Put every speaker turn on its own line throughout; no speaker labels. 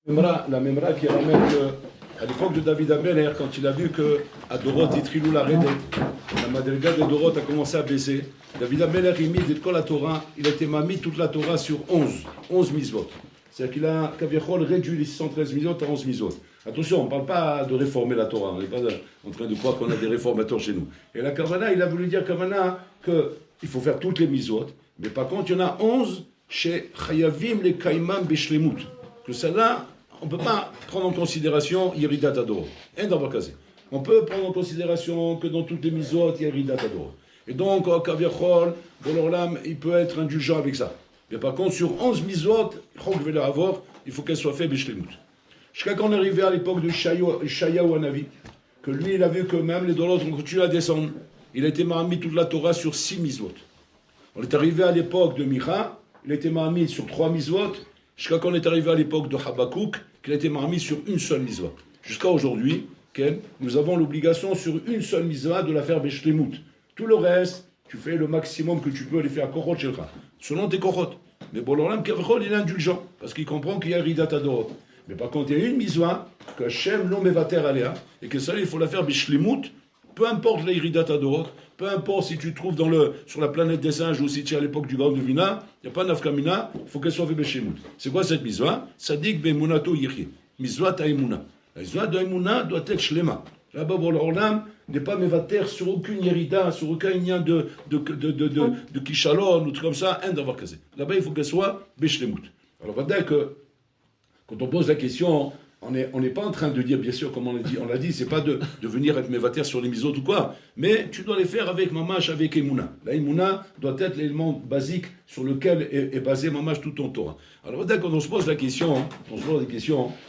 La Memra qui ramène qu'à l'époque de David Ameler, quand il a vu que à Dorot, Itrilou la Redet, la madriga de Dorot a commencé à baisser, David Ameler, il mit de la Torah, il a été mis toute la Torah sur 11 mitzvot. C'est-à-dire qu'il a, Kaviachol, réduit les 613 mitzvot à 11 mitzvot. Attention, on ne parle pas de réformer la Torah, on n'est pas en train de croire qu'on a des réformateurs chez nous. Et la Kavana, il a voulu dire Kavana qu'il faut faire toutes les mitzvot, mais par contre, il y en a 11 chez Chayavim le Kaimam Beshlemut. Que celle-là, on ne peut pas prendre en considération Yeridat Ador. On peut prendre en considération que dans toutes les mitzvot, il y a Yeridat Ador. Et donc, Kaviachol, Bolorlam, il peut être indulgent avec ça. Mais par contre, sur 11 mitzvot, il faut qu'elle soit faite Beshlemut. Jusqu'à quand on est arrivé à l'époque de Shayahu Hanavi, que lui, il a vu que même les Dorot ont continué à descendre. Il a été mis toute la Torah sur 6 mitzvot. On est arrivé à l'époque de Micha, il a été mis sur 3 mitzvot. Jusqu'à quand on est arrivé à l'époque de Habakkuk, qu'il a été mis sur une seule mitzvah. Jusqu'à aujourd'hui, nous avons l'obligation sur une seule mitzvah de la faire Beshlemut. Tout le reste, tu fais le maximum que tu peux les faire Korot Shelcha, selon tes Korot. Mais Bololam Kerechol, il est indulgent, parce qu'il comprend qu'il y a Ridat Adorot. Mais par contre, il y a une mitzvah que Hashem l'homme mevater alea, et que ça, il faut la faire Beshlemut, peu importe les Ridat Adorot, peu importe si tu te trouves sur la planète des singes ou si tu es à l'époque du Grand Devina, il n'y a pas d'Afkamina, il faut qu'elle soit faite Beshlemut. C'est quoi cette mitzvah? Sadik be'emunato yichi. Mitzvah ta'emuna. La mitzvah d'emuna doit être shlema. Là-bas, l'Olam n'est pas mevater sur aucune yerida, sur aucun lien de kishalon ou truc comme ça, un d'avoir casé. Là-bas, il faut qu'elle soit Beshlemut. Alors, on va dire que quand on pose la question, on n'est pas en train de dire, bien sûr, comme on l'a dit, c'est pas de venir être mévater sur les misotes ou quoi, mais tu dois les faire avec mamash, avec Emouna. La Emouna doit être l'élément basique sur lequel est basé mamash tout ton Torah. Alors, quand on se pose la question,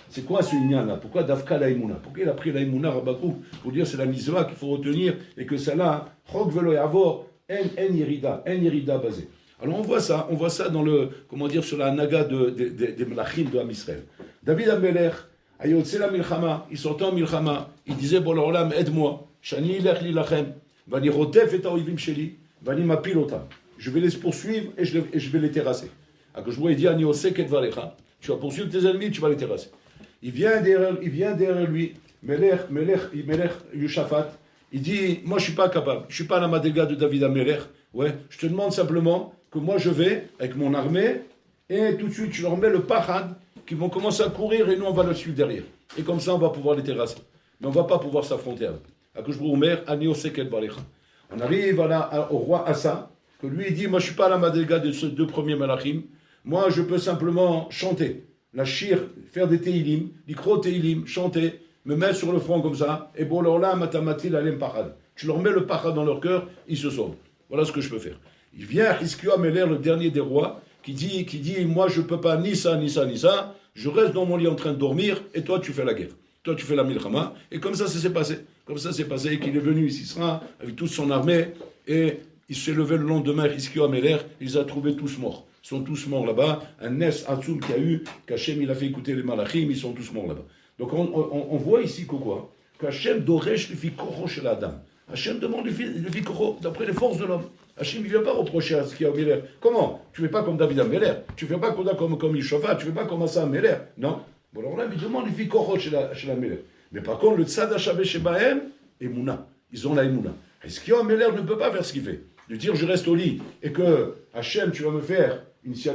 c'est quoi ce lien là? Pourquoi Dafka la Emouna? Pourquoi il a pris la Emouna Rabakou pour dire c'est la mitzvah qu'il faut retenir et que celle-là, Chok velo yavor, en yerida basé. Alors on voit ça dans sur la naga des Melachim de Am Israël. David Ameler, Ayotse la Milchama, il sortait en Milchama, il disait, bon, l'Olam, aide-moi, Shani ilech li lachem, vani rotef et aoivim sheli, vani mapil otam. Je vais les poursuivre et je vais les terrasser. Alors que je vois, il dit, Ani osek et varecha, tu vas poursuivre tes ennemis, tu vas les terrasser. Il vient derrière lui, Melech Yushafat, il dit, moi je suis pas capable, je suis pas la madriga de David Ameler, ouais, je te demande simplement que moi je vais, avec mon armée, et tout de suite je leur mets le pachad, qui vont commencer à courir et nous on va le suivre derrière. Et comme ça on va pouvoir les terrasser. Mais on ne va pas pouvoir s'affronter avec. On arrive au roi Assa, que lui il dit, moi je ne suis pas la madriga de ces deux premiers malachim, moi je peux simplement chanter, la shir, faire des teilim, l'ikro teilim, chanter, me mettre sur le front comme ça, et bon alors là, matamatil alem pachad. Tu leur mets le pachad dans leur cœur, ils se sauvent. Voilà ce que je peux faire. Il vient Hiskio Ameler, le dernier des rois, qui dit, moi je ne peux pas ni ça, je reste dans mon lit en train de dormir, et toi tu fais la guerre. Toi tu fais la milchama, et comme ça s'est passé. Comme ça s'est passé, qu'il est venu ici, Sisra, avec toute son armée, et il s'est levé le lendemain, Hiskio Ameler, il les a trouvés tous morts. Ils sont tous morts là-bas. Un Nes Hatsoum qu'il y a eu, qu'Hachem il a fait écouter les malachim, ils sont tous morts là-bas. Donc on voit ici que quoi? Qu'Hachem doresh le fit koro chez la dame. Hachem demande le fit koro, d'après les forces de l'homme. Hachem ne vient pas reprocher à ce qu'il y a Ameler. Comment? Tu ne fais pas comme David Ameler, tu ne fais pas comme Yishova, tu ne fais pas comme Asa Ameler. Non. Bon, alors là, il demande le fit koro chez la Ameler. Mais par contre, le tzad Hashavé Shebahem, Emouna. Ils ont la Emouna. Est-ce qu'il y a Ameler ne peut pas faire ce qu'il fait? De dire je reste au lit et que Hachem, tu vas me faire,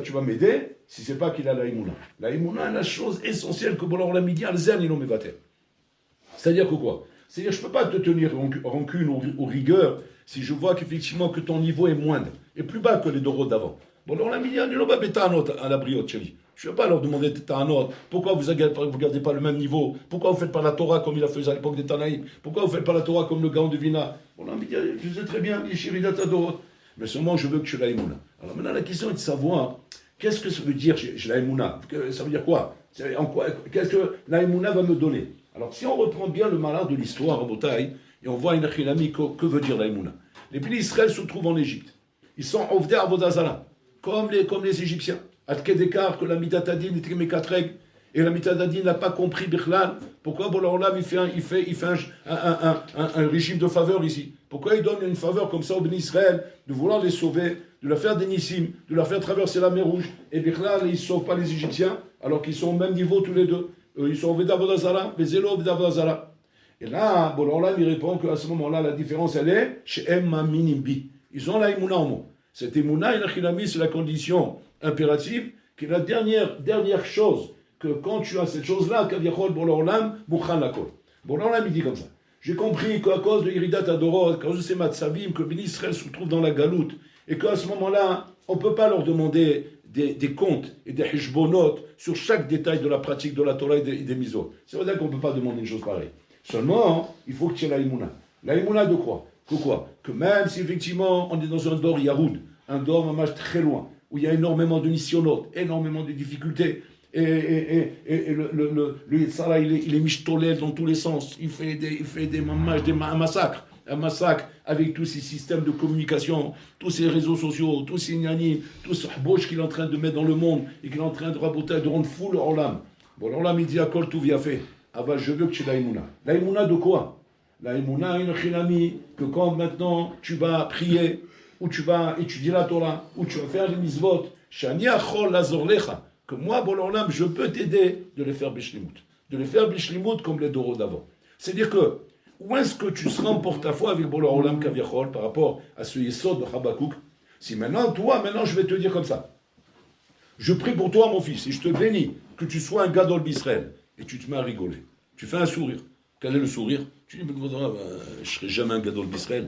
tu vas m'aider, si ce n'est pas qu'il a la Emouna. La Emouna est la chose essentielle que Bolan l'a midi, Alzen, ils l'ont mévaté. C'est-à-dire que quoi? C'est-à-dire je ne peux pas te tenir rancune ou rigueur si je vois qu'effectivement que ton niveau est moindre et plus bas que les Dorot d'avant. Bon, alors la milliard, il pas bêta à la brioche, chérie. Je ne vais pas leur demander un autre. Pourquoi vous ne gardez pas le même niveau? Pourquoi vous ne faites pas la Torah comme il a fait à l'époque des Tanaïm? Pourquoi vous ne faites pas la Torah comme le Gaon de Vina? Bon, là, je sais très bien, Yeshiridat Adorot. Mais seulement, je veux que tu l'aies Emouna. Alors maintenant, la question est de savoir, qu'est-ce que ça veut dire, je l'ai Emouna? Ça veut dire quoi? Qu'est-ce que la Emouna va me donner? Alors, si on reprend bien le malheur de l'histoire, Botaï, et on voit une Achilami, que veut dire la Emouna? Les pays d'Israël se trouvent en Égypte. Ils sont Ovdei Avodazara, comme les Égyptiens. Adkedekar, que la Midatadine était mes 4 règles, et la Midatadine n'a pas compris Bichlal. Pourquoi Bolam il fait un régime de faveur ici? Pourquoi il donne une faveur comme ça aux bénis Israël, de vouloir les sauver, de leur faire des nissim, de leur faire traverser la mer Rouge, et Bichlal, il ne sauve pas les Égyptiens? alors qu'ils sont au même niveau tous les deux. Ils sont Veda Vodazara, Vezelo Veda Vodazara. Et là, Bolan il répond qu'à ce moment-là, la différence, elle est chez Emma Minimbi. Ils ont la Emouna en mot. Cette Emouna, c'est la condition impérative, qui est la dernière chose, que quand tu as cette chose-là, Kaviachol Bolan Mouchan Lakol. Bolan il dit comme ça. J'ai compris qu'à cause de Iridat Adoro, à cause de ces Matsavim, que Ben Israël se trouve dans la galoute, et qu'à ce moment-là, on ne peut pas leur demander des comptes et des hishbonot sur chaque détail de la pratique de la Torah et des misos. C'est vrai qu'on ne peut pas demander une chose pareille. Seulement, il faut que tu aies la Emouna. La Emouna de quoi? Que même si effectivement on est dans un dor Yahoud, un dor mamage très loin, où il y a énormément de nissionot, énormément de difficultés, et le Yitzhara, il est mishtolel dans tous les sens, il fait des mamages, un massacre avec tous ces systèmes de communication, tous ces réseaux sociaux, tous ces gnanis, tout ce bouche qu'il est en train de mettre dans le monde et qu'il est en train de raboter, de rendre fou le Olam. Bon, l'Olam, il dit à Kol tout via fait. Ah bah, je veux que tu aies la Emouna. La Emouna de quoi? La Emouna, une chinami, que quand maintenant tu vas prier, ou tu vas étudier la Torah, ou tu vas faire les mitzvot, shani achol lazorlecha, que moi, bon l'Olam, je peux t'aider de les faire bishlimut. De les faire bishlimut comme les doros d'avant. C'est-à-dire que, où est-ce que tu seras en porte-à-faux avec Bolo Olam Kaviachol par rapport à ce Yesod de Habakouk? Si maintenant, je vais te dire comme ça. Je prie pour toi, mon fils, et je te bénis que tu sois un gadol d'Israël. Et tu te mets à rigoler. Tu fais un sourire. Quel est le sourire? Tu dis, je ne serai jamais un gadol d'Israël.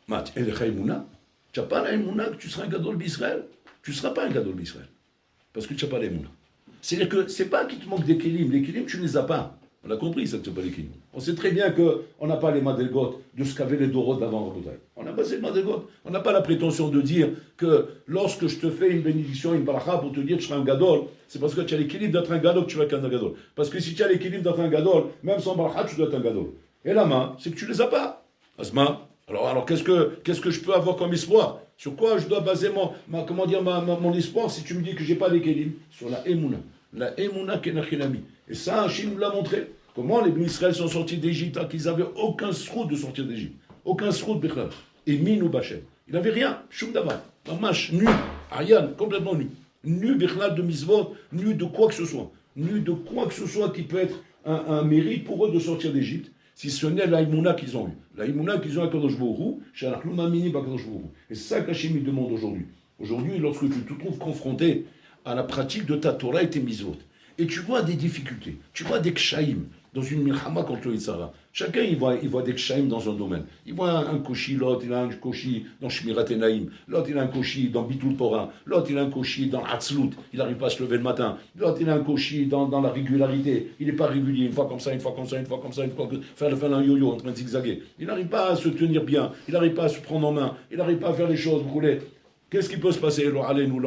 Mat, et le Chaïmouna? Tu n'as pas la Emouna que tu seras un gadol d'Israël? Tu ne seras pas un gadol d'Israël. Parce que tu n'as pas l'Emouna. C'est-à-dire que ce n'est pas qu'il te manque d'équilibre. L'équilibre, tu ne les as pas. On a compris ça que tu n'as pas l'équilibre. On sait très bien qu'on n'a pas les Madelgot de ce qu'avaient les Dorot d'avant Rabotai. On n'a pas ces Madelgot. On n'a pas la prétention de dire que lorsque je te fais une bénédiction, une baracha pour te dire que tu seras un gadol, c'est parce que tu as l'équilibre d'être un gadol que tu vas être un gadol. Parce que si tu as l'équilibre d'être un gadol, même sans baracha, tu dois être un gadol. Et la main, c'est que tu ne les as pas. Asma. Alors qu'est-ce que je peux avoir comme espoir? Sur quoi je dois baser mon espoir si tu me dis que je n'ai pas d'équilibre? Sur la Emouna. La Emouna Kenachilami. Et ça, Hachim nous l'a montré. Comment les Bnei Israël sont sortis d'Égypte, alors qu'ils n'avaient aucun sroud de sortir d'Égypte. Aucun sroud Bichlal. Et Minou Bachem. Il n'avait rien. Choum Davar. Mamash, nu. Ariane, complètement nu. Nu Bichlal de Misvot, nu de quoi que ce soit. Nu de quoi que ce soit qui peut être un mérite pour eux de sortir d'Égypte, si ce n'est la Imouna qu'ils ont eu. La Imouna qu'ils ont à Kadosh Baruch Hu, et c'est ça qu'Hachim lui demande aujourd'hui. Aujourd'hui, lorsque tu te trouves confronté à la pratique de ta Torah et tes mitzvot, et tu vois des difficultés, tu vois des kshaïm dans une milchama contre le Yitzhara. Chacun, il voit des kshaïm dans un domaine. Il voit un koshi, l'autre, il a un koshi dans Shmirat Enaim, l'autre, il a un koshi dans Bitul Torah, l'autre, il a un koshi dans Hatzlut, il n'arrive pas à se lever le matin, l'autre, il a un koshi dans la régularité, il n'est pas régulier, une fois comme ça, une fois comme ça, une fois comme ça, une fois que faire un yo-yo en train de zigzaguer. Il n'arrive pas à se tenir bien, il n'arrive pas à se prendre en main, il n'arrive pas à faire les choses, vous voulez. Qu'est-ce qui peut se passer? Lo alenu.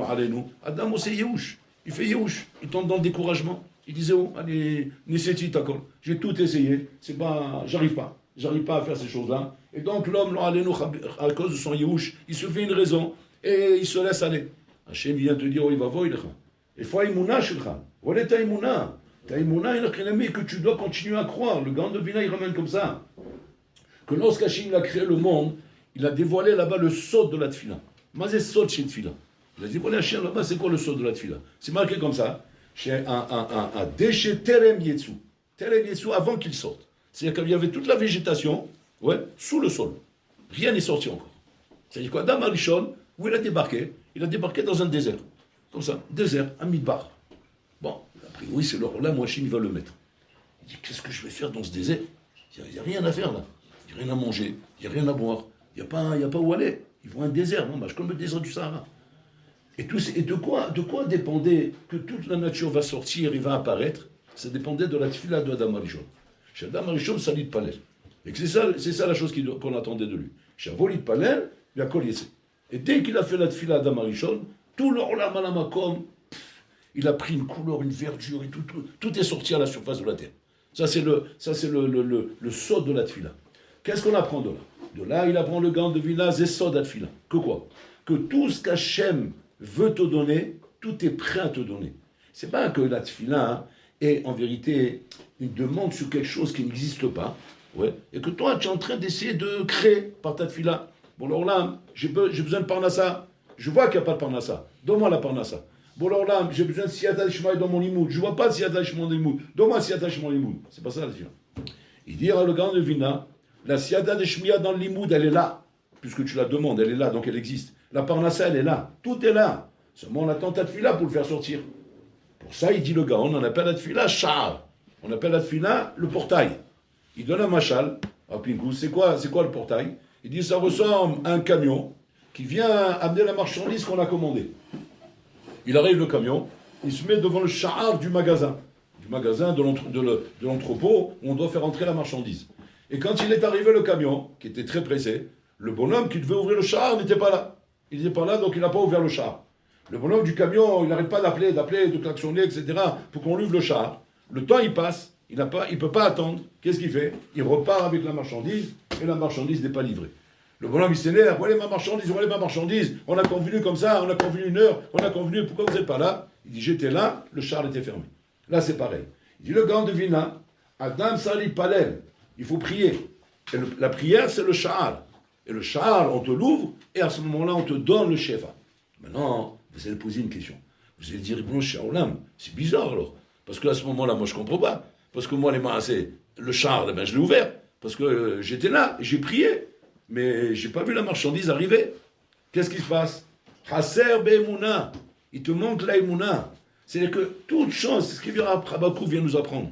Adam, c'est Yehush. Il fait Yehush. Il tombe dans le découragement. Il disait, oh, allez, Niseti Takol. J'ai tout essayé. C'est pas, j'arrive pas. J'arrive pas à faire ces choses-là. Et donc, l'homme, à cause de son Yehush, il se fait une raison et il se laisse aller. Hachem vient te dire, oh, il va voir, il faut Aïmouna, Shilcha. Voilà ta Aïmouna. Ta Aïmouna, il a que tu dois continuer à croire. Le grand de Vina, il ramène comme ça. Que lorsqu'Hachem a créé le monde, il a dévoilé là-bas le sceau de la Tfila. Mais c'est sot chez Tfila. Il a dit, voilà, chien là-bas, c'est quoi le sot de la Tfila? C'est marqué comme ça. Chez un déchet Terem Yetsu. Terem Yetsu avant qu'il sorte. C'est-à-dire qu'il y avait toute la végétation, ouais, sous le sol. Rien n'est sorti encore. C'est-à-dire qu'Adam Arishon, où il a débarqué dans un désert. Comme ça, désert, un midbar. Bon, après, oui, c'est là, moi, Hachim, il va le mettre. Il dit, qu'est-ce que je vais faire dans ce désert? Il n'y a rien à faire là. Il n'y a rien à manger, il n'y a rien à boire. Il n'y a pas où aller. Il faut un désert, non, comme le désert du Sahara. Et de quoi dépendait que toute la nature va sortir et va apparaître? Ça dépendait de la tfila de Adam Arishon. Chez Adam Arishon, ça lit palel. Et c'est ça la chose qu'on attendait de lui. Chez Avolit palel, il a collié. Et dès qu'il a fait la tfila Adam Arishon, tout le olam alamakom, il a pris une couleur, une verdure, et tout est sorti à la surface de la terre. Ça, c'est le sceau de la tfila. Qu'est-ce qu'on apprend de là? De là, il apprend le gant de Vila, Zesod Atfila. Que quoi? Que tout ce qu'Hachem veut te donner, tout est prêt à te donner. C'est pas que la tfila est en vérité une demande sur quelque chose qui n'existe pas, ouais, et que toi, tu es en train d'essayer de créer par ta tfila. Bon, alors là, j'ai besoin de parnassa. Je vois qu'il n'y a pas de parnassa. Donne-moi la parnassa. Bon alors là, j'ai besoin de siyata d'ishmael dans mon limoud. Je ne vois pas de siyata d'ishmael dans mon limoud. Donne-moi siyata d'ishmael dans mon limoud. C'est pas ça la tefila. Il dit à le grand de Vina, la siyata d'ishmael dans le limoud, elle est là. Puisque tu la demandes, elle est là, donc elle existe. La parnassa, elle est là. Tout est là. Seulement on attend ta tefila pour le faire sortir. Pour ça, il dit le gars, on en appelle la tefila sha'ar. On appelle la tefila le portail. Il donne un machal à Pinkou. C'est quoi le portail? Il dit ça ressemble à un camion qui vient amener la marchandise qu'on a commandée. Il arrive le camion, il se met devant le sha'ar du magasin de l'entrepôt où on doit faire entrer la marchandise. Et quand il est arrivé le camion, qui était très pressé, le bonhomme qui devait ouvrir le sha'ar n'était pas là. Il n'était pas là, donc il n'a pas ouvert le sha'ar. Le bonhomme du camion, il n'arrête pas d'appeler, de klaxonner, etc., pour qu'on lui ouvre le sha'ar. Le temps, il passe, il ne peut pas attendre. Qu'est-ce qu'il fait? Il repart avec la marchandise, et la marchandise n'est pas livrée. Le bonhomme, il s'énerve, voilà ma marchandise, on a convenu comme ça, on a convenu une heure, on a convenu, pourquoi vous n'êtes pas là? Il dit, j'étais là, le char était fermé. Là, c'est pareil. Il dit, le gars devine là, Adam Sali Palel, il faut prier. Et la prière, c'est le char. Et le char, on te l'ouvre, et à ce moment-là, on te donne le shefa. Maintenant, vous allez poser une question. Vous allez dire, bon, Shaolam, c'est bizarre alors. Parce qu'à ce moment-là, moi, je ne comprends pas. Parce que moi, les mains, c'est le char, ben, je l'ai ouvert. Parce que j'étais là, j'ai prié. Mais je n'ai pas vu la marchandise arriver. Qu'est-ce qui se passe? Haser be'emouna. Il te manque la émouna. C'est-à-dire que toute chose, c'est ce que Rabakou vient nous apprendre.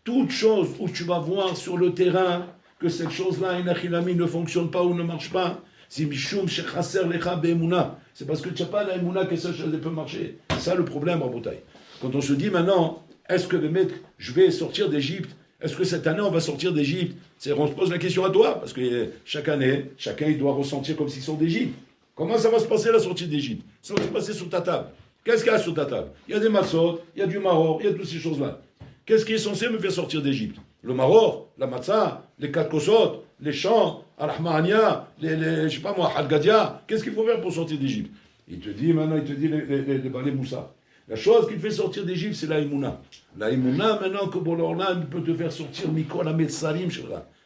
Toute chose où tu vas voir sur le terrain que cette chose-là, ne fonctionne pas ou ne marche pas, c'est Mishum Shechaser Lecha be'emouna. C'est parce que tu n'as pas la émouna que cette chose peut marcher. C'est ça le problème, Rabotai. Quand on se dit maintenant, est-ce que le maître, je vais sortir d'Égypte? Est-ce que cette année, on va sortir d'Égypte? On se pose la question à toi, parce que chaque année, chacun il doit ressentir comme s'il sort d'Égypte. Comment ça va se passer la sortie d'Égypte? Ça va se passer sur ta table. Qu'est-ce qu'il y a sur ta table? Il y a des matzot, il y a du maror, il y a toutes ces choses-là. Qu'est-ce qui est censé me faire sortir d'Égypte? Le maror, la matzah, les quatre kosot, les chants, al-Rahmania, je sais pas moi, al-Gadia. Qu'est-ce qu'il faut faire pour sortir d'Égypte? Il te dit maintenant, les balais Moussa. La chose qui te fait sortir d'Égypte, c'est la Imuna. La Imuna, maintenant que Bolorlan peut te faire sortir Mikol à Metsarim,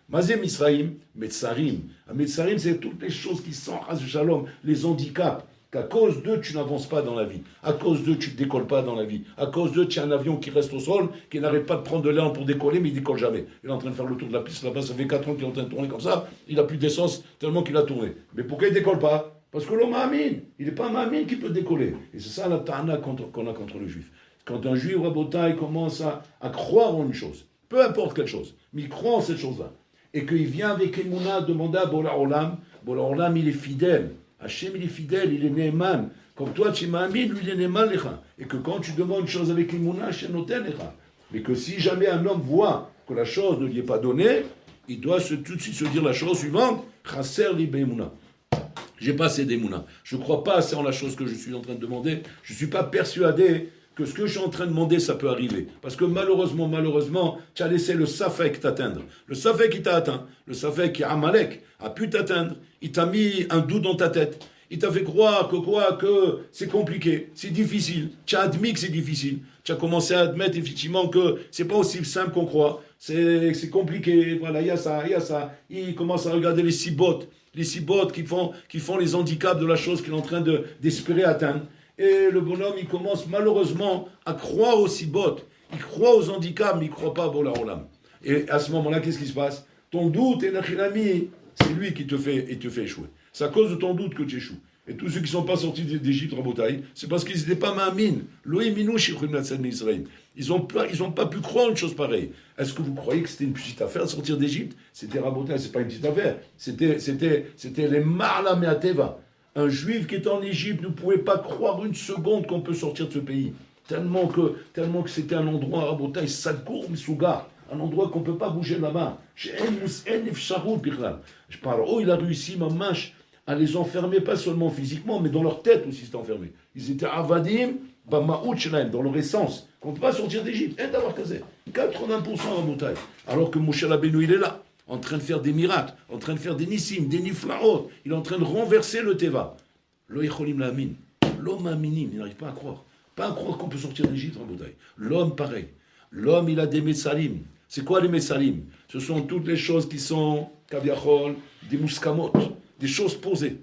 Mazé Misraim, Metsarim. À Metsarim, c'est toutes les choses qui sont, Shalom, les handicaps, qu'à cause d'eux, tu n'avances pas dans la vie. À cause d'eux, tu ne décolles pas dans la vie. À cause d'eux, tu as un avion qui reste au sol, qui n'arrête pas de prendre de l'élan pour décoller, mais il ne décolle jamais. Il est en train de faire le tour de la piste là-bas, ça fait 4 ans qu'il est en train de tourner comme ça, il n'a plus d'essence tellement qu'il a tourné. Mais pourquoi il ne décolle pas? Parce que l'homme Amin, il n'est pas un Amin qui peut décoller. Et c'est ça la ta'ana qu'on a contre le juif. Quand un juif, Rabotai, commence à croire en une chose, peu importe quelle chose, mais il croit en cette chose-là, et qu'il vient avec Emouna demander à Bola Olam, il est fidèle. Hachem, il est fidèle, il est Ne'eman. Comme toi, tu m'as mis, lui, il est Ne'eman lecha. Et que quand tu demandes une chose avec Emouna, Hachem noten lecha. Mais que si jamais un homme voit que la chose ne lui est pas donnée, il doit tout de suite se dire la chose suivante, Chaser li be'emouna. J'ai pas assez d'émouna. Je ne crois pas assez en la chose que je suis en train de demander. Je ne suis pas persuadé que ce que je suis en train de demander, ça peut arriver. Parce que malheureusement, tu as laissé le Safek t'atteindre. Le Safek qui t'a atteint, le Safek qui Amalek a pu t'atteindre, il t'a mis un doute dans ta tête. Il t'a fait croire que c'est compliqué, c'est difficile. Tu as admis que c'est difficile. Tu as commencé à admettre effectivement que c'est pas aussi simple qu'on croit. C'est compliqué. Voilà, il y a ça. Il commence à regarder les cibottes qui font les handicaps de la chose qu'il est en train d'espérer atteindre. Et le bonhomme, il commence malheureusement à croire aux cibottes. Il croit aux handicaps, mais il ne croit pas à Bola Olam. Et à ce moment-là, qu'est-ce qui se passe? Ton doute, c'est lui qui te fait échouer. C'est à cause de ton doute que tu échoues. Et tous ceux qui ne sont pas sortis d'Égypte, Rabotaï, c'est parce qu'ils n'étaient pas ma'amin. Ils n'ont pas pu croire une chose pareille. Est-ce que vous croyez que c'était une petite affaire de sortir d'Égypte? C'était Rabotaï, c'est pas une petite affaire. C'était les Marla Me'ateva. Un juif qui est en Égypte ne pouvait pas croire une seconde qu'on peut sortir de ce pays. Tellement que c'était un endroit, Rabotaï, Sadkour Misuga. Un endroit qu'on ne peut pas bouger là-bas. Je parle, il a réussi, mamash, à les enfermer, pas seulement physiquement, mais dans leur tête aussi, c'était enfermé. Ils étaient avadim, dans leur essence. On ne peut pas sortir d'Égypte. 80% à Moutaï. Alors que Moshe Rabbeinu, il est là, en train de faire des miracles, en train de faire des nissim, des niflaot. Il est en train de renverser le teva. Lo yecholim la'amin. L'homme aminim, il n'arrive pas à croire. Pas à croire qu'on peut sortir d'Égypte, Rabotai. L'homme, pareil. L'homme, il a des metsalim. C'est quoi les metsalim? Ce sont toutes les choses qui sont, kaviachol, des mouskamot, des choses posées.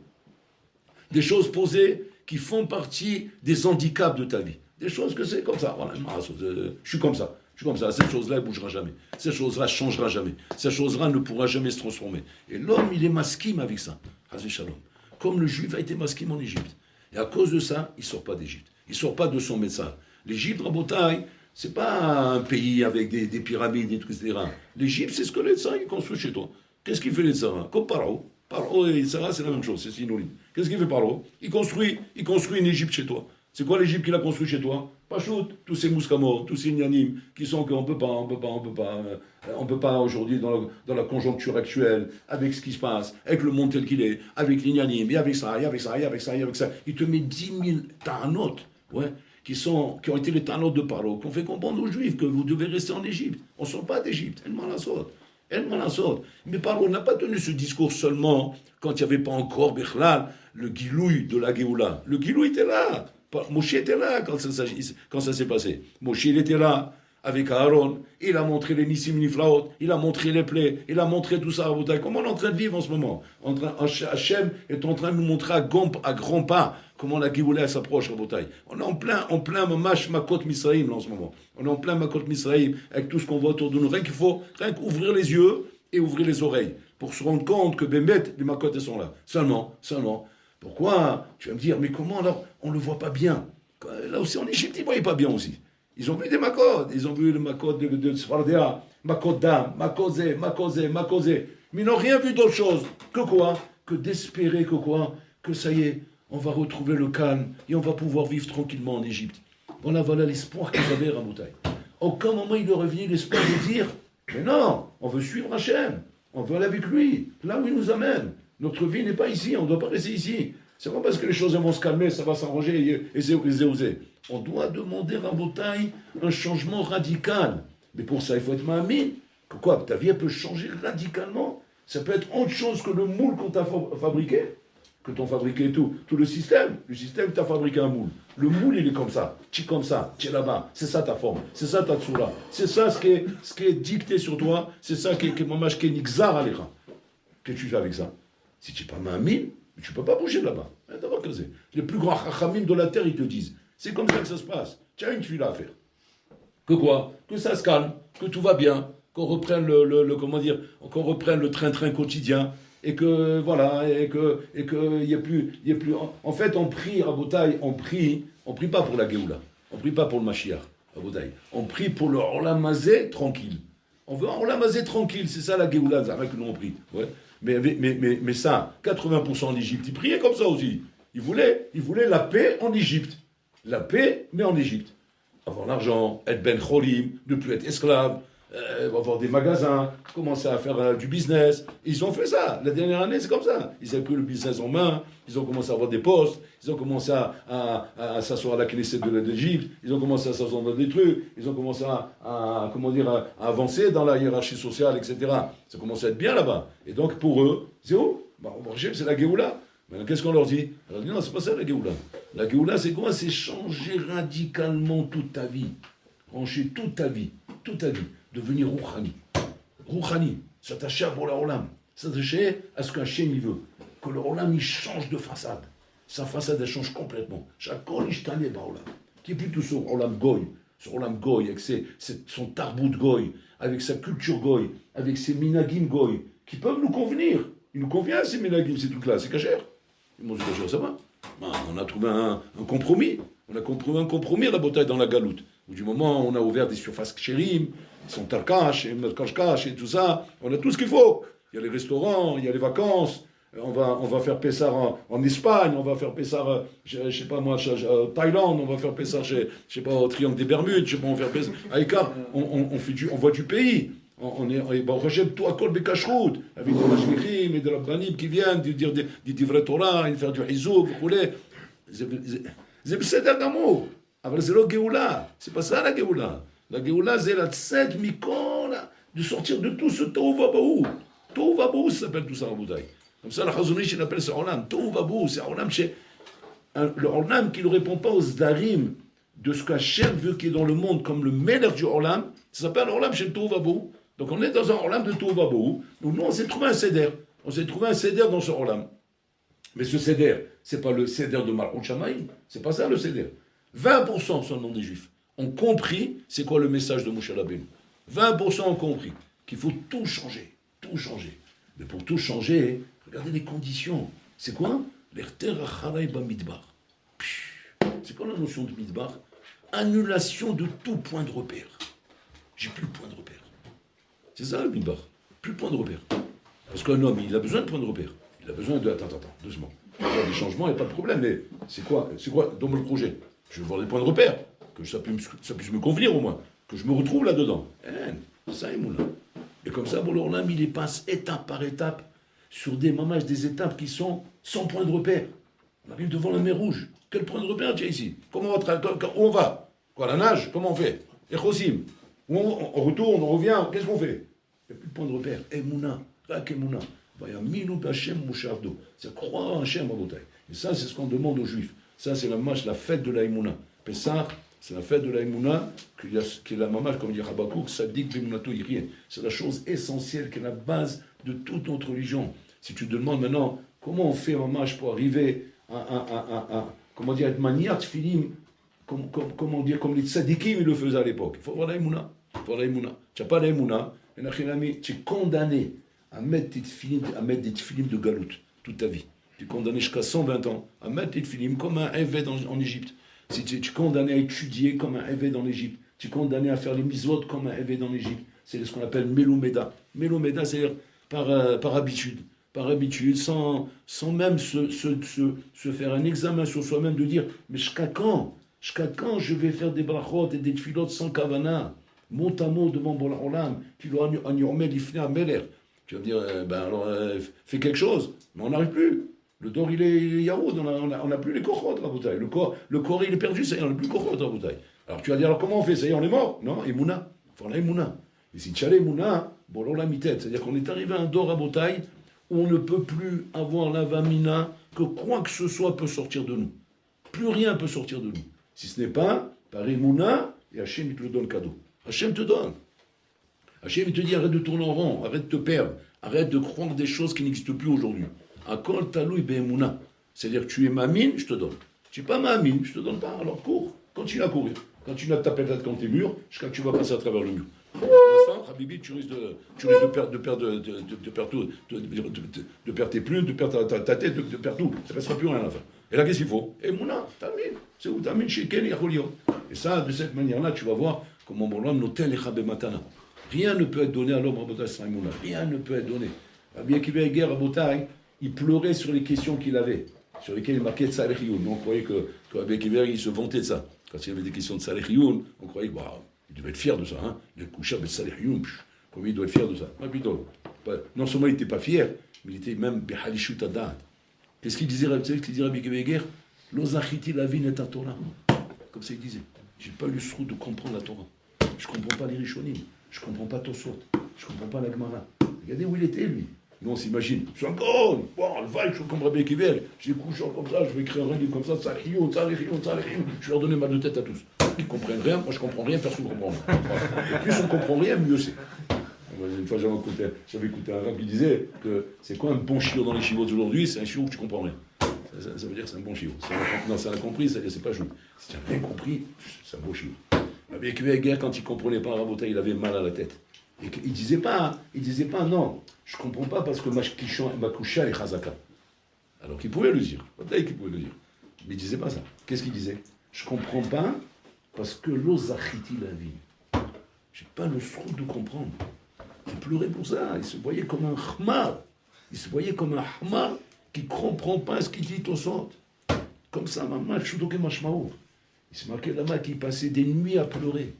Des choses posées qui font partie des handicaps de ta vie. Des choses que c'est comme ça. Voilà, je suis comme ça. Je suis comme ça. Cette chose-là, elle ne bougera jamais. Cette chose-là ne changera jamais. Cette chose-là ne pourra jamais se transformer. Et l'homme, il est masquime avec ça. Hazé Shalom. Comme le juif a été masquime en Égypte. Et à cause de ça, il ne sort pas d'Égypte. Il ne sort pas de son médecin. L'Égypte, Rabotai, c'est pas un pays avec des pyramides et tout, etc. L'Égypte, c'est ce que les Tzara, ils construisent chez toi. Qu'est-ce qu'il fait les Tzara? Comme Paro. Paro et Tzara, c'est la même chose, c'est synonyme. Qu'est-ce qu'il fait Paro? Il construit une Égypte chez toi. C'est quoi l'Égypte qu'il a construit chez toi? Pachout, tous ces mouscamos, tous ces nyanim, qui sont qu'on peut pas aujourd'hui dans la conjoncture actuelle, avec ce qui se passe, avec le monde tel qu'il est, avec les nyanim, et avec ça, et avec ça, et avec ça, et avec ça. Il te met 10 000 tarnotes, ouais, qui ont été les tarnotes de Paro, qu'on fait comprendre aux Juifs que vous devez rester en Égypte. On ne sort pas d'Égypte, elle m'en la saute. Mais Paro n'a pas tenu ce discours seulement quand il n'y avait pas encore, Bechlal, le gilouï de la Géoula. Le gilouï était là. Moshe était là quand ça s'est passé. Moshe, il était là avec Aaron. Il a montré les Nissim Niflaot. Il a montré les plaies. Il a montré tout ça. Comment on est en train de vivre en ce moment? Hachem est en train de nous montrer à grands pas comment la Géoula s'approche. On est en plein Mamash Makot Misraïm en ce moment. On est en plein Makot Misraïm avec tout ce qu'on voit autour de nous. Rien qu'ouvrir les yeux et ouvrir les oreilles pour se rendre compte que Bémet, les Makot, elles sont là. Seulement. Pourquoi? Tu vas me dire, mais comment alors on ne le voit pas bien? Là aussi en Égypte, ils ne voyaient pas bien aussi. Ils ont vu des Makot, ils ont vu le Makot de Sfardéa, Makot d'âme, Makozé. Mais ils n'ont rien vu d'autre chose. Que quoi? Que d'espérer que ça y est, on va retrouver le calme et on va pouvoir vivre tranquillement en Égypte. Voilà l'espoir qu'ils avaient, Rabotai. Aucun moment il leur est venu l'espoir de dire, mais non, on veut suivre Hachem, on veut aller avec lui, là où il nous amène. Notre vie n'est pas ici, on ne doit pas rester ici. C'est pas parce que les choses vont se calmer, ça va s'arranger et. On doit demander à Botaï un changement radical. Mais pour ça, il faut être ma'amin. Que quoi? Ta vie, elle peut changer radicalement. Ça peut être autre chose que le moule qu'on t'a fabriqué. Que t'ont fabriqué tout le système. Le système t'a fabriqué un moule. Le moule, il est comme ça. Tu es comme ça, tu es là-bas. C'est ça ta forme. C'est ça ta tsura. C'est ça ce qui est dicté sur toi. C'est ça qui est mamash qui est nixar alecha. Qu'est-ce que tu fais avec ça? Si tu n'es pas ma'amin, tu ne peux pas bouger là-bas. Les plus grands chachamim de la terre, ils te disent. C'est comme ça que ça se passe. Tu as une tuile à faire. Que quoi? Que ça se calme, que tout va bien, qu'on reprenne qu'on reprenne le train-train quotidien, et que voilà, et que il y a plus. En fait, on prie à Botaï, on prie pas pour la Géoula, on prie pas pour le Mashiach à Botaï, on prie pour le Olam Hazé tranquille. On veut un Olam Hazé tranquille, c'est ça la Géoula, c'est vrai que nous on prie. Ouais. Mais ça, 80% en Égypte, ils priaient comme ça aussi. Ils voulaient la paix en Égypte. La paix, mais en Égypte. Avoir l'argent, être ben cholim, ne plus être esclave, avoir des magasins, commencer à faire du business. Ils ont fait ça. La dernière année, c'est comme ça. Ils avaient pris le business en main, ils ont commencé à avoir des postes, ils ont commencé à s'asseoir à la Knesset de l'Égypte, ils ont commencé à s'asseoir dans des trucs, ils ont commencé à avancer dans la hiérarchie sociale, etc. Ça commence à être bien là-bas. Et donc pour eux, c'est où? C'est la Géoula. Maintenant, qu'est-ce qu'on leur dit? Alors, non, c'est pas ça la Géoula. La Géoula, c'est quoi? C'est changer radicalement toute ta vie. Changer toute ta vie. Devenir Rouhani. Rouhani, s'attacher à pour le Olam. S'attacher à ce qu'Hachem il veut. Que le Olam, il change de façade. Sa façade, elle change complètement. Chaque Kol, il t'en est dans Olam. Qui est plutôt sur Olam Goy. Sur Olam Goy, avec son tarbout Goy, avec sa culture Goy, avec ses minagim Goy, qui peuvent nous convenir. Il nous convient, ces minagim, ces trucs-là, c'est cachère. Ils m'ont dit, ça va. On a trouvé un compromis. On a trouvé un compromis à la bataille dans la galoute. Du moment où on a ouvert des surfaces chérim, son tarkash, et merkashkash et tout ça, on a tout ce qu'il faut. Il y a les restaurants, il y a les vacances. On va faire Pessar en Espagne, on va faire Pessar, je sais pas moi, Thaïlande, on va faire Pessar, je sais pas, au Triangle des Bermudes, je sais pas, on va faire Pessar à Ika. On voit du pays. On rejette tout à col de Kashrut, avec des mashgichim et de la Banim qui viennent dire des vrais Torah, faire du Hizouk, vous voulez. C'est בסדר גמור, אבל זה לא גאולה, c'est pas ça la גאולה. La גאולה c'est la tzed mikol, de sortir de tout ce tohu vabohu. Tohu vabohu, ça s'appelle tout ça en Bouddhaï. Comme ça, la Chazon Ish, il appelle ce olam. Tohu vabohu, c'est un olam le olam qui ne répond pas aux zdarim de ce qu'Hachem veut qui est dans le monde comme le meller du olam, ça s'appelle olam chez Tohu vabohu. Donc on est dans un olam de Tohu vabohu. Donc nous, on s'est trouvé un seder. On s'est trouvé un seder dans ce olam. Mais ce seder,
c'est pas le Seder de Malchut Shamaïm, c'est pas ça le Seder. 20% seulement des Juifs ont compris c'est quoi le message de Moshe Rabbeinu. 20% ont compris qu'il faut tout changer, tout changer. Mais pour tout changer, regardez les conditions. C'est quoi? L'erter achalai bamidbar. C'est quoi la notion de midbar? Annulation de tout point de repère. J'ai plus de point de repère. C'est ça le midbar. Plus de point de repère. Parce qu'un homme, il a besoin de point de repère. Il a besoin de... Attends, doucement. Il y a des changements, il n'y a pas de problème. Mais c'est quoi dans le projet? Je veux voir des points de repère. Que ça puisse me convenir au moins. Que je me retrouve là-dedans. Ça est moulin. Et comme ça, Boulorlam, il les passe étape par étape sur des étapes qui sont sans point de repère. On arrive devant la mer Rouge. Quel point de repère tu as ici? Où on va? Quoi, la nage? Comment on fait? Et Chosim? On retourne, on revient, qu'est-ce qu'on fait? Il n'y a plus de point de repère. Emouna, Rak Emouna. C'est croire en Hachem à Botaï. Et ça, c'est ce qu'on demande aux Juifs. Ça, c'est la fête de la Emouna. Pessah, c'est la fête de la Emouna, qui est la mamage, comme dit Habakkuk, Sadik Bemunato Yirien. C'est la chose essentielle, qui est la base de toute notre religion. Si tu te demandes maintenant, comment on fait mamage pour arriver à être maniat filim, comme les tzadikim ils le faisaient à l'époque. Il faut avoir la Emouna. Tu n'as pas la Emouna, tu es condamné à mettre des tfilim de galout toute ta vie. Tu es condamné jusqu'à 120 ans à mettre des tfilim comme un évêque en Égypte. Si tu es condamné à étudier comme un évêque en Égypte. Tu es condamné à faire les mitzvot comme un évêque en Égypte. C'est ce qu'on appelle melomeda. Melomeda, c'est-à-dire par habitude. Par habitude, sans même se faire un examen sur soi-même, de dire, mais jusqu'à quand je vais faire des brachot et des tfilot sans kavana, mot à mot devant Bola Olam, qui doit en yormel ifne à Meler. Tu vas me dire, fais quelque chose, mais on n'arrive plus. Le dor, il est yaoud, on n'a plus les kochot, la bouteille. Le corps, il est perdu, ça y est, on n'a plus les kochot, la bouteille. Alors tu vas dire, alors comment on fait? Ça y est, on est mort? Non, Emouna. Il faut la Emouna. Et si tu as l'Emouna, bon, on l'a mis tête. C'est-à-dire qu'on est arrivé à un dor à bouteille où on ne peut plus avoir la vamina, que quoi que ce soit peut sortir de nous. Plus rien peut sortir de nous. Si ce n'est pas par Emouna, et Hachem, il te le donne cadeau. Hachem te donne. Hachem, il te dit, arrête de tourner en rond, arrête de te perdre, arrête de croire des choses qui n'existent plus aujourd'hui. Akol taloui be'emouna. C'est-à-dire que tu es ma mine, je te donne. Tu n'es pas ma mine, je te donne pas, alors cours. Continue à courir. Continue à taper la tête contre les murs, jusqu'à ce que tu vas passer à travers le mur. Pour l'instant, Habibi, tu risques de perdre tes plumes, de perdre ta tête, de perdre tout. Ça ne restera plus rien à la fin. Et là, qu'est-ce qu'il faut? Emouna, tamine. C'est où tamine chez Ken et Yacholiot. Et ça, de cette manière-là, tu vas voir comment mon homme notait les Chabé Matana. Rien ne peut être donné à l'homme Rabotai sans Emouna. Rien ne peut être donné. Bien qu'il y ait guerre Rabotai, il pleurait sur les questions qu'il avait, sur lesquelles il marquait Tzalech Youn. On croyait que Rabbi Kiver, il se vantait de ça. Quand il y avait des questions de Tzalech Youn, on croyait qu'il devait être fier de ça. Hein. Il est couché avec Tzalech Youn, comme il doit être fier de ça. Non seulement il n'était pas fier, mais il était même Behalishut Adat. Qu'est-ce qu'il disait Rabbi Kiver? L'ozachiti la vie n'est à Torah. Comme ça il disait. J'ai pas eu le srout de comprendre la Torah. Je comprends pas les Rishonim. Je comprends pas Tosot. Je comprends pas la Gemara. Regardez où il était, lui. Nous, on s'imagine. Je suis un con. Le vaille, je suis comme Rabbi Kiver. J'ai couché comme ça, je vais écrire un livre comme ça. Tzalechioun. Je vais leur donner mal de tête à tous. Ils comprennent rien. Moi, je comprends rien. Personne ne comprend rien. Et plus on comprend rien, mieux c'est. Une fois, j'avais écouté un rab qui disait que c'est quoi un bon chiot dans les chivots d'aujourd'hui? C'est un chiot que tu comprends rien. Ça veut dire que c'est un bon chiot. Non, ça l'a compris, ça veut dire c'est pas joué. Si tu n'as rien compris, c'est un bon chiot. Rabbi Kiver, quand il ne comprenait pas Rabotai, il avait mal à la tête. Et il disait pas, non, je comprends pas parce que ma coucha est chazaka. Alors qu'il pouvait le dire, peut-être qu'il pouvait le dire. Mais il disait pas ça. Qu'est-ce qu'il disait? Je comprends pas parce que l'ozachiti la vie. J'ai pas le sou de comprendre. Il pleurait pour ça. Il se voyait comme un khmar. Il se voyait comme un khmar qui comprend pas ce qu'il dit au centre. Comme ça, maman, choudoké mashmaou. Il se marquait là-bas qu'il passait des nuits à pleurer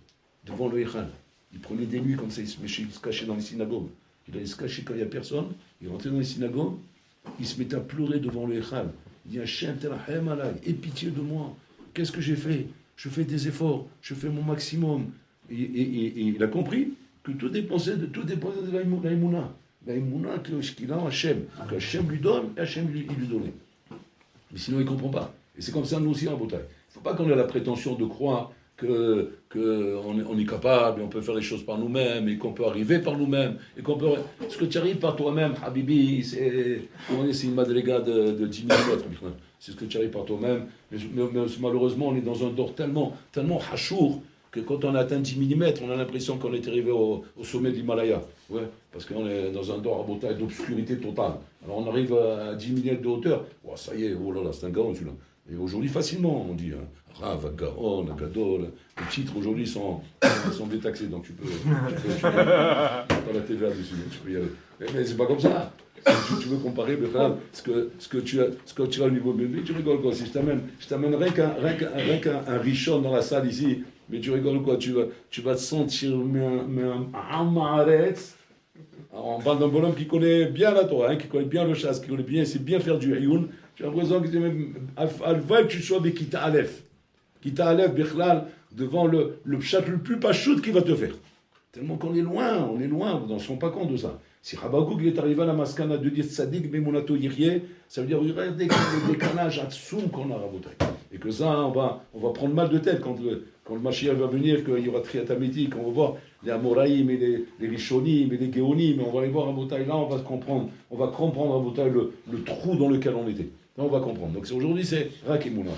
devant le Echal. Il prenait des nuits comme ça, il se cachait dans les synagogues. Il allait se cacher quand il n'y a personne. Il rentrait dans les synagogues, il se mettait à pleurer devant le Echal. Il dit Hachem, terachem alay, aie pitié de moi. Qu'est-ce que j'ai fait? Je fais des efforts, je fais mon maximum. Et il a compris que tout dépendait de la Emouna. La Emouna qu'il a en Hachem. Que Hachem lui donne et Hachem il lui donne. Mais sinon il ne comprend pas. Et c'est comme ça nous aussi en Botaï. Il ne faut pas qu'on ait la prétention de croire on est capable, et on peut faire les choses par nous-mêmes, et qu'on peut arriver par nous-mêmes, et qu'on peut... Ce que tu arrives par toi-même, Habibi, c'est une madriga de 10 mm. C'est ce que tu arrives par toi-même. Mais malheureusement, on est dans un dor tellement hachour, que quand on atteint 10 mm, on a l'impression qu'on est arrivé au sommet de l'Himalaya. Ouais, parce qu'on est dans un dor à bataille d'obscurité totale. Alors on arrive à 10 mm de hauteur. Oh, ça y est, oh là là, c'est un gaon celui-là. Et aujourd'hui, facilement, on dit Rav, Gaon, Gadol. Les titres aujourd'hui sont détaxés, donc tu peux pas la TVA dessus, tu peux y aller. Mais c'est pas comme ça. Si tu veux comparer, ce que tu as au niveau biblique, tu rigoles quoi. Si je t'amène rien qu'un richon dans la salle ici, mais tu rigoles quoi, tu vas te sentir on parle d'un bonhomme qui connaît bien la Torah, qui connaît bien le chasse, qui connaît bien, c'est bien faire du Hayoun. Tu as l'impression que tu sois avec Kita Aleph. Kita Aleph, Bichlal, devant le pshat le plus pachout qu'il va te faire. Tellement qu'on est loin, on ne se rend pas compte de ça. Si Habakkuk est arrivé à la maskana de dire Tzadik Bemunato Yirye, ça veut dire regardez le décalage Atsoum qu'on a raboté. Et que ça, on va prendre mal de tête quand le Mashiach va venir, qu'il y aura Triatamiti, qu'on va voir les Amoraïm et les Rishonim et les Géonim, on va les voir à Botaï, là on va comprendre à Botaï le trou dans lequel on était. Là on va comprendre. Donc aujourd'hui c'est Rakimouna.